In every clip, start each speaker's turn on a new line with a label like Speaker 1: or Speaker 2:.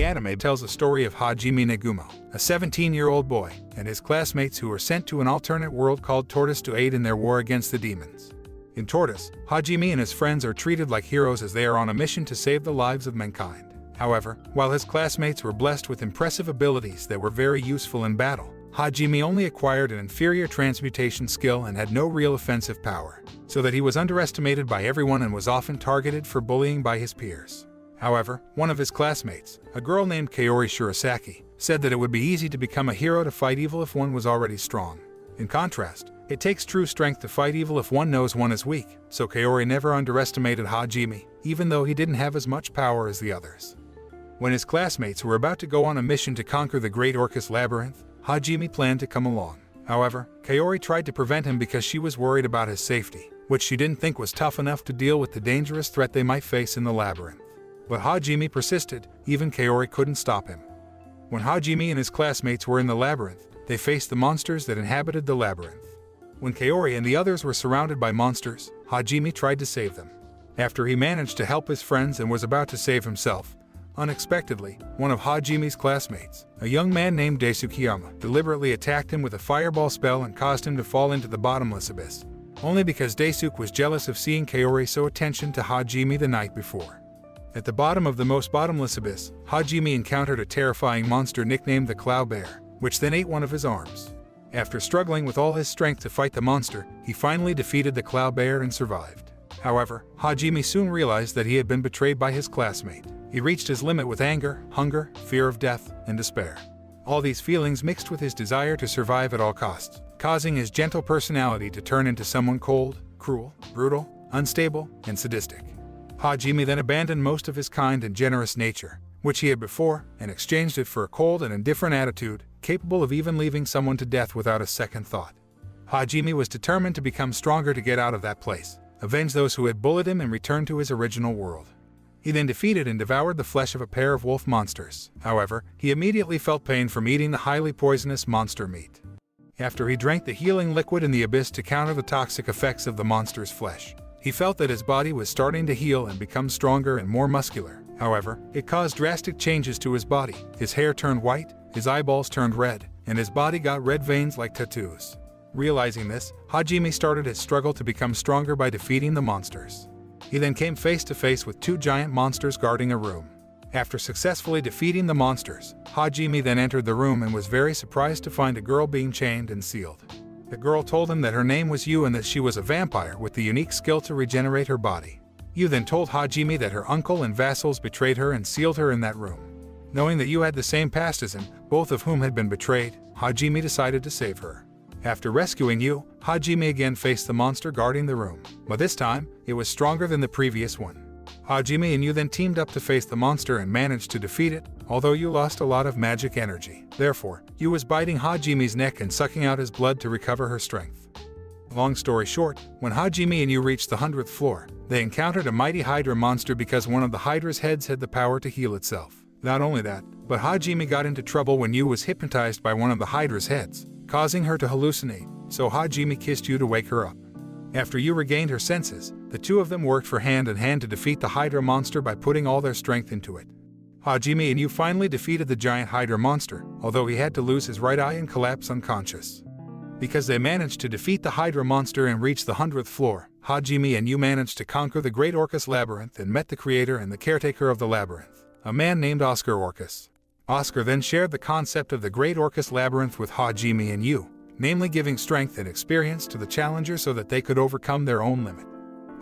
Speaker 1: The anime tells the story of Hajime Nagumo, a 17-year-old boy, and his classmates who were sent to an alternate world called Tortoise to aid in their war against the demons. In Tortoise, Hajime and his friends are treated like heroes as they are on a mission to save the lives of mankind. However, while his classmates were blessed with impressive abilities that were very useful in battle, Hajime only acquired an inferior transmutation skill and had no real offensive power, so that he was underestimated by everyone and was often targeted for bullying by his peers. However, one of his classmates, a girl named Kaori Shirasaki, said that it would be easy to become a hero to fight evil if one was already strong. In contrast, it takes true strength to fight evil if one knows one is weak, so Kaori never underestimated Hajime, even though he didn't have as much power as the others. When his classmates were about to go on a mission to conquer the Great Orcus Labyrinth, Hajime planned to come along. However, Kaori tried to prevent him because she was worried about his safety, which she didn't think was tough enough to deal with the dangerous threat they might face in the labyrinth. But Hajime persisted, even Kaori couldn't stop him. When Hajime and his classmates were in the labyrinth, they faced the monsters that inhabited the labyrinth. When Kaori and the others were surrounded by monsters, Hajime tried to save them. After he managed to help his friends and was about to save himself, unexpectedly, one of Hajime's classmates, a young man named Daisukiyama, deliberately attacked him with a fireball spell and caused him to fall into the bottomless abyss, only because Daisuke was jealous of seeing Kaori show attention to Hajime the night before. At the bottom of the most bottomless abyss, Hajime encountered a terrifying monster nicknamed the Cloud Bear, which then ate one of his arms. After struggling with all his strength to fight the monster, he finally defeated the Cloud Bear and survived. However, Hajime soon realized that he had been betrayed by his classmate. He reached his limit with anger, hunger, fear of death, and despair. All these feelings mixed with his desire to survive at all costs, causing his gentle personality to turn into someone cold, cruel, brutal, unstable, and sadistic. Hajime then abandoned most of his kind and generous nature, which he had before, and exchanged it for a cold and indifferent attitude, capable of even leaving someone to death without a second thought. Hajime was determined to become stronger to get out of that place, avenge those who had bullied him, and return to his original world. He then defeated and devoured the flesh of a pair of wolf monsters. However, he immediately felt pain from eating the highly poisonous monster meat. After he drank the healing liquid in the abyss to counter the toxic effects of the monster's flesh, he felt that his body was starting to heal and become stronger and more muscular. However, it caused drastic changes to his body. His hair turned white, his eyeballs turned red, and his body got red veins like tattoos. Realizing this, Hajime started his struggle to become stronger by defeating the monsters. He then came face to face with two giant monsters guarding a room. After successfully defeating the monsters, Hajime then entered the room and was very surprised to find a girl being chained and sealed. The girl told him that her name was Yu and that she was a vampire with the unique skill to regenerate her body. Yu then told Hajime that her uncle and vassals betrayed her and sealed her in that room. Knowing that Yu had the same past as him, both of whom had been betrayed, Hajime decided to save her. After rescuing Yu, Hajime again faced the monster guarding the room, but this time, it was stronger than the previous one. Hajime and Yu then teamed up to face the monster and managed to defeat it, although Yu lost a lot of magic energy. Therefore, Yu was biting Hajime's neck and sucking out his blood to recover her strength. Long story short, when Hajime and Yu reached the 100th floor, they encountered a mighty Hydra monster because one of the Hydra's heads had the power to heal itself. Not only that, but Hajime got into trouble when Yu was hypnotized by one of the Hydra's heads, causing her to hallucinate, so Hajime kissed Yu to wake her up. After Yu regained her senses, the two of them worked for hand in hand to defeat the Hydra monster by putting all their strength into it. Hajime and Yu finally defeated the giant Hydra monster, although he had to lose his right eye and collapse unconscious. Because they managed to defeat the Hydra monster and reach the 100th floor, Hajime and Yu managed to conquer the Great Orcus Labyrinth and met the creator and the caretaker of the labyrinth, a man named Oscar Orcus. Oscar then shared the concept of the Great Orcus Labyrinth with Hajime and Yu, namely giving strength and experience to the challenger so that they could overcome their own limit.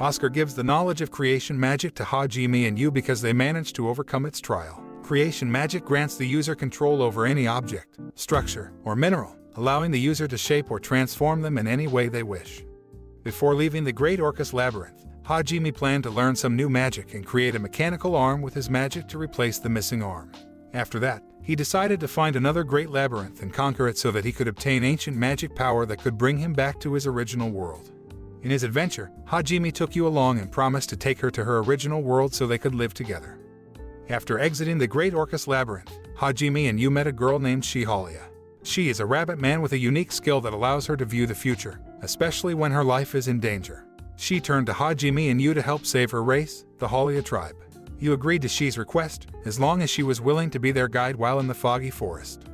Speaker 1: Oscar gives the knowledge of creation magic to Hajime and Yu because they managed to overcome its trial. Creation magic grants the user control over any object, structure, or mineral, allowing the user to shape or transform them in any way they wish. Before leaving the Great Orcus Labyrinth, Hajime planned to learn some new magic and create a mechanical arm with his magic to replace the missing arm. After that, he decided to find another great labyrinth and conquer it so that he could obtain ancient magic power that could bring him back to his original world. In his adventure, Hajime took Yu along and promised to take her to her original world so they could live together. After exiting the Great Orcus Labyrinth, Hajime and Yu met a girl named Shihalia. She is a rabbit man with a unique skill that allows her to view the future, especially when her life is in danger. She turned to Hajime and Yu to help save her race, the Halia tribe. Yu agreed to Shi's request, as long as she was willing to be their guide while in the foggy forest.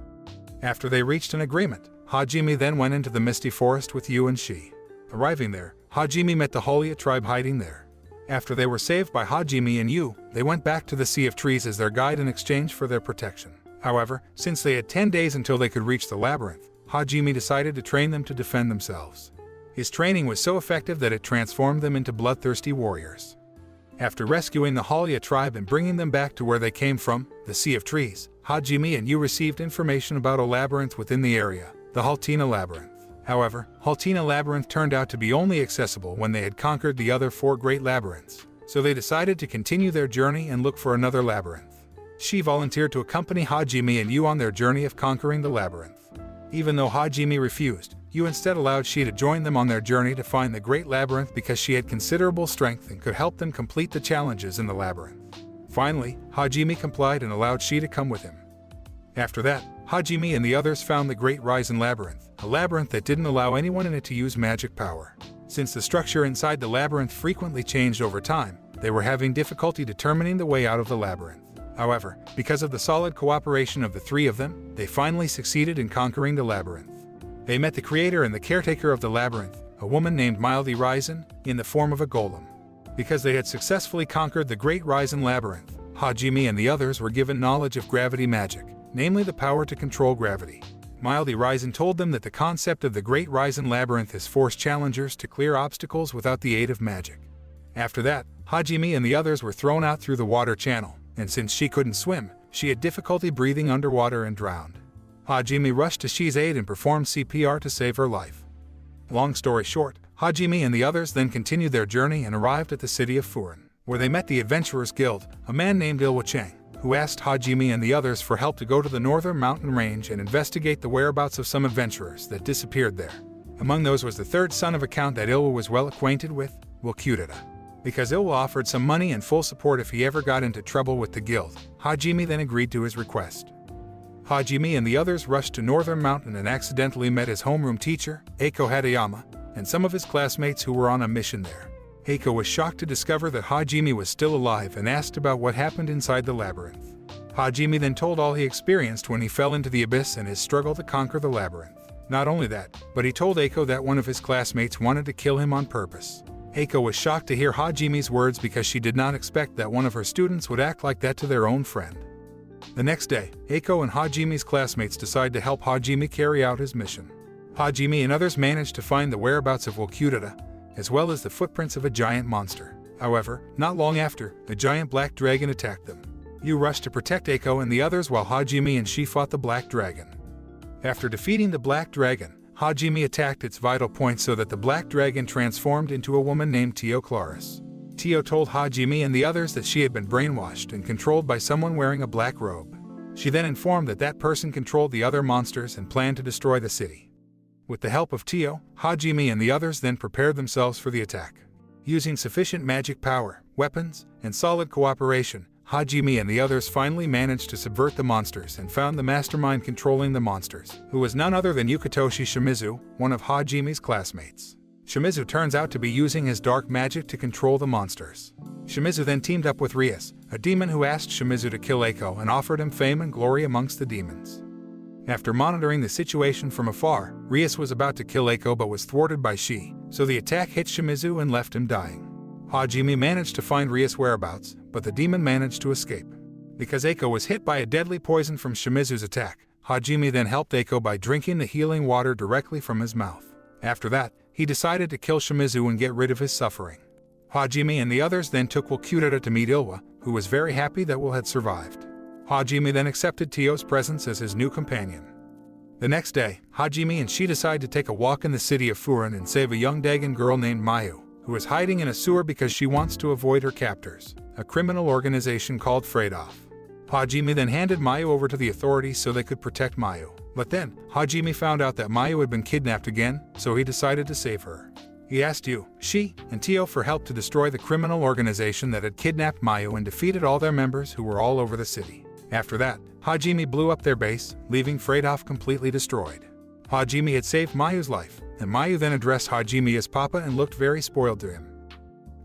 Speaker 1: After they reached an agreement, Hajime then went into the misty forest with Yu and Shi. Arriving there, Hajime met the Holia tribe hiding there. After they were saved by Hajime and Yu, they went back to the Sea of Trees as their guide in exchange for their protection. However, since they had 10 days until they could reach the labyrinth, Hajime decided to train them to defend themselves. His training was so effective that it transformed them into bloodthirsty warriors. After rescuing the Holia tribe and bringing them back to where they came from, the Sea of Trees, Hajime and Yu received information about a labyrinth within the area, the Haltina Labyrinth. However, Haltina Labyrinth turned out to be only accessible when they had conquered the other 4 great labyrinths, so they decided to continue their journey and look for another labyrinth. Shi volunteered to accompany Hajime and Yu on their journey of conquering the labyrinth. Even though Hajime refused, Yu instead allowed Shi to join them on their journey to find the Great Labyrinth because she had considerable strength and could help them complete the challenges in the labyrinth. Finally, Hajime complied and allowed Shi to come with him. After that, Hajime and the others found the Great Risen Labyrinth, a labyrinth that didn't allow anyone in it to use magic power. Since the structure inside the labyrinth frequently changed over time, they were having difficulty determining the way out of the labyrinth. However, because of the solid cooperation of the 3 of them, they finally succeeded in conquering the labyrinth. They met the creator and the caretaker of the labyrinth, a woman named Mildy Risen, in the form of a golem. Because they had successfully conquered the Great Risen Labyrinth, Hajime and the others were given knowledge of gravity magic, namely the power to control gravity. Mildy Risen told them that the concept of the Great Risen Labyrinth is force challengers to clear obstacles without the aid of magic. After that, Hajime and the others were thrown out through the water channel, and since she couldn't swim, she had difficulty breathing underwater and drowned. Hajime rushed to Shi's aid and performed CPR to save her life. Long story short, Hajime and the others then continued their journey and arrived at the city of Furin, where they met the Adventurers Guild, a man named Ilwa Chang, who asked Hajime and the others for help to go to the northern mountain range and investigate the whereabouts of some adventurers that disappeared there. Among those was the 3rd son of a count that Ilwa was well acquainted with, Wilkudada. Because Ilwa offered some money and full support if he ever got into trouble with the guild, Hajime then agreed to his request. Hajime and the others rushed to Northern Mountain and accidentally met his homeroom teacher, Eiko Hatayama, and some of his classmates who were on a mission there. Eiko was shocked to discover that Hajime was still alive and asked about what happened inside the labyrinth. Hajime then told all he experienced when he fell into the abyss and his struggle to conquer the labyrinth. Not only that, but he told Eiko that one of his classmates wanted to kill him on purpose. Eiko was shocked to hear Hajime's words because she did not expect that one of her students would act like that to their own friend. The next day, Eiko and Hajime's classmates decide to help Hajime carry out his mission. Hajime and others managed to find the whereabouts of Wilkudada, as well as the footprints of a giant monster. However, not long after, a giant black dragon attacked them. Yu rushed to protect Eiko and the others while Hajime and Shi fought the black dragon. After defeating the black dragon, Hajime attacked its vital points so that the black dragon transformed into a woman named Tio Claris. Tio told Hajime and the others that she had been brainwashed and controlled by someone wearing a black robe. She then informed that that person controlled the other monsters and planned to destroy the city. With the help of Tio, Hajime and the others then prepared themselves for the attack. Using sufficient magic power, weapons, and solid cooperation, Hajime and the others finally managed to subvert the monsters and found the mastermind controlling the monsters, who was none other than Yukitoshi Shimizu, one of Hajime's classmates. Shimizu turns out to be using his dark magic to control the monsters. Shimizu then teamed up with Rias, a demon who asked Shimizu to kill Eiko and offered him fame and glory amongst the demons. After monitoring the situation from afar, Rias was about to kill Eiko but was thwarted by Shi, so the attack hit Shimizu and left him dying. Hajime managed to find Rias' whereabouts, but the demon managed to escape. Because Eiko was hit by a deadly poison from Shimizu's attack, Hajime then helped Eiko by drinking the healing water directly from his mouth. After that, he decided to kill Shimizu and get rid of his suffering. Hajime and the others then took Wilkudada to meet Ilwa, who was very happy that Will had survived. Hajime then accepted Tio's presence as his new companion. The next day, Hajime and Shi decide to take a walk in the city of Furin and save a young Dagon girl named Mayu, who is hiding in a sewer because she wants to avoid her captors, a criminal organization called Freydov. Hajime then handed Mayu over to the authorities so they could protect Mayu. But then, Hajime found out that Mayu had been kidnapped again, so he decided to save her. He asked Yu, Shi, and Tio for help to destroy the criminal organization that had kidnapped Mayu and defeated all their members who were all over the city. After that, Hajime blew up their base, leaving Freydov completely destroyed. Hajime had saved Mayu's life, and Mayu then addressed Hajime as Papa and looked very spoiled to him.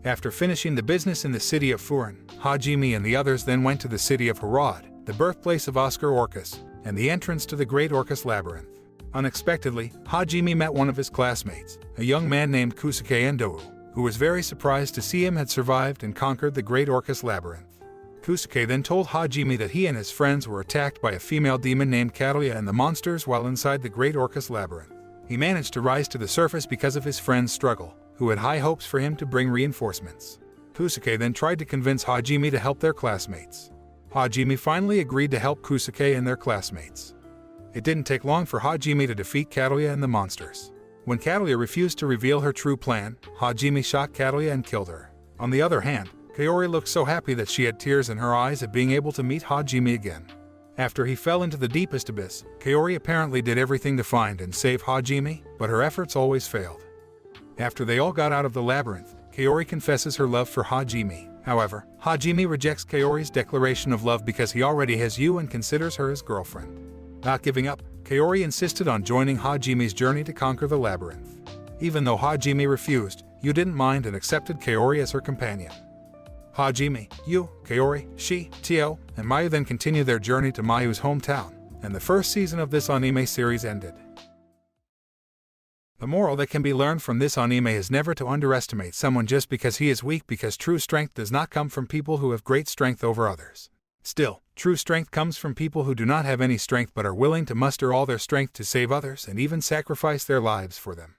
Speaker 1: After finishing the business in the city of Furin, Hajime and the others then went to the city of Harem, the birthplace of Oscar Orcus, and the entrance to the Great Orcus Labyrinth. Unexpectedly, Hajime met one of his classmates, a young man named Kusuke Endo, who was very surprised to see him had survived and conquered the Great Orcus Labyrinth. Kusuke then told Hajime that he and his friends were attacked by a female demon named Catalia and the monsters while inside the Great Orcus Labyrinth. He managed to rise to the surface because of his friend's struggle, who had high hopes for him to bring reinforcements. Kusuke then tried to convince Hajime to help their classmates. Hajime finally agreed to help Kusuke and their classmates. It didn't take long for Hajime to defeat Catalia and the monsters. When Catalia refused to reveal her true plan, Hajime shot Catalia and killed her. On the other hand, Kaori looked so happy that she had tears in her eyes at being able to meet Hajime again. After he fell into the deepest abyss, Kaori apparently did everything to find and save Hajime, but her efforts always failed. After they all got out of the labyrinth, Kaori confesses her love for Hajime. However, Hajime rejects Kaori's declaration of love because he already has Yu and considers her his girlfriend. Not giving up, Kaori insisted on joining Hajime's journey to conquer the labyrinth. Even though Hajime refused, Yu didn't mind and accepted Kaori as her companion. Hajime, Yu, Kaori, Shi, Tio, and Mayu then continue their journey to Mayu's hometown, and the first season of this anime series ended. The moral that can be learned from this anime is never to underestimate someone just because he is weak, because true strength does not come from people who have great strength over others. Still, true strength comes from people who do not have any strength but are willing to muster all their strength to save others and even sacrifice their lives for them.